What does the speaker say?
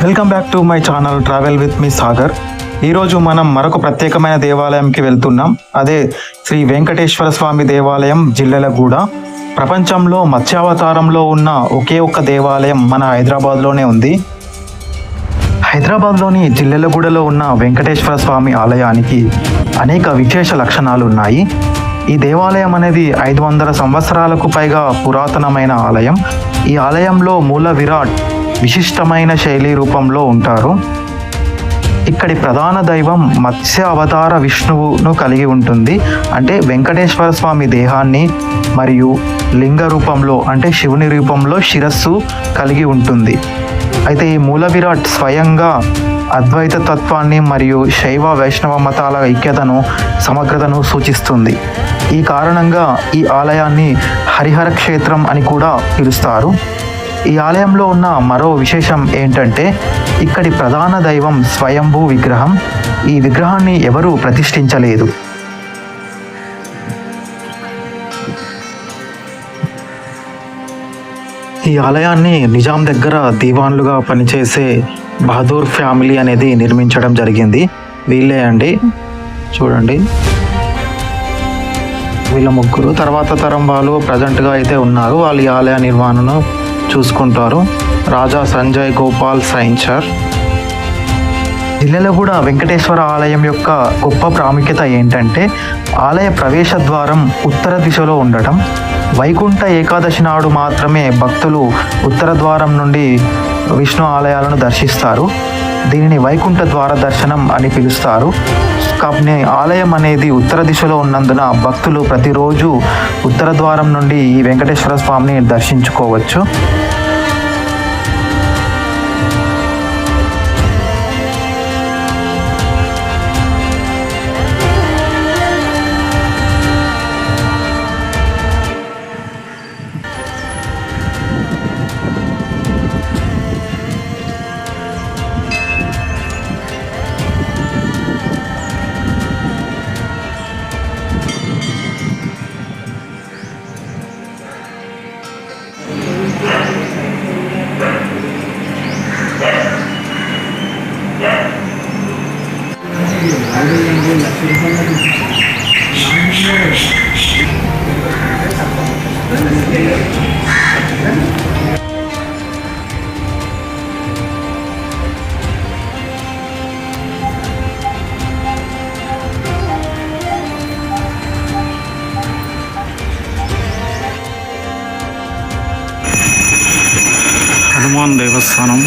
Welcome back to my channel travel with me Sagar. ఈరోజు మనం మరొక ప్రత్యేకమైన దేవాలయంకి వెళ్తున్నాం. అదే శ్రీ వెంకటేశ్వర స్వామి దేవాలయం, జిల్లెలగూడ. ప్రపంచంలో మత్స్యావతారంలో ఉన్న ఒకే ఒక్క దేవాలయం మన హైదరాబాద్లోనే ఉంది. హైదరాబాద్లోని జిల్లెలగూడలో ఉన్న వెంకటేశ్వర స్వామి ఆలయానికి అనేక విశేష లక్షణాలు ఉన్నాయి. ఈ దేవాలయం అనేది 500 సంవత్సరాలకు పైగా పురాతనమైన ఆలయం. ఈ ఆలయంలో మూల విరాట్ విశిష్టమైన శైలి రూపంలో ఉంటారు. ఇక్కడి ప్రధాన దైవం మత్స్య అవతార విష్ణువును కలిగి ఉంటుంది. అంటే వెంకటేశ్వర స్వామి దేహాన్ని మరియు లింగ రూపంలో అంటే శివుని రూపంలో శిరస్సు కలిగి ఉంటుంది. అయితే ఈ మూల విరాట్ స్వయంగా అద్వైత తత్వాన్ని మరియు శైవ వైష్ణవ మతాల ఐక్యతను, సమగ్రతను సూచిస్తుంది. ఈ కారణంగా ఈ ఆలయాన్ని హరిహర క్షేత్రం అని కూడా పిలుస్తారు. ఈ ఆలయంలో ఉన్న మరో విశేషం ఏంటంటే ఇక్కడి ప్రధాన దైవం స్వయంభూ విగ్రహం. ఈ విగ్రహాన్ని ఎవరూ ప్రతిష్ఠించలేదు. ఈ ఆలయాన్ని నిజాం దగ్గర దీవాన్లుగా పనిచేసే బహదూర్ ఫ్యామిలీ అనేది నిర్మించడం జరిగింది. వీళ్ళే అండి, చూడండి, వీళ్ళ ముగ్గురు తర్వాత తరం వాళ్ళు ప్రజెంట్గా అయితే ఉన్నారు. వాళ్ళు ఈ ఆలయ నిర్వహణను చూసుకుంటారు. రాజా సంజయ్ గోపాల్ సైన్సర్. జిల్లెలగూడ వెంకటేశ్వర ఆలయం యొక్క గొప్ప ప్రాముఖ్యత ఏంటంటే ఆలయ ప్రవేశ ద్వారం ఉత్తర దిశలో ఉండటం. వైకుంఠ ఏకాదశి నాడు మాత్రమే భక్తులు ఉత్తర ద్వారం నుండి విష్ణు ఆలయాలను దర్శిస్తారు. దీనిని వైకుంఠ ద్వార దర్శనం అని పిలుస్తారు. కాబట్టి ఆలయం అనేది ఉత్తర దిశలో ఉన్నందున భక్తులు ప్రతిరోజు ఉత్తర ద్వారం నుండి ఈ వెంకటేశ్వర స్వామిని దర్శించుకోవచ్చు. హనుమాన్ దేవస్థానం.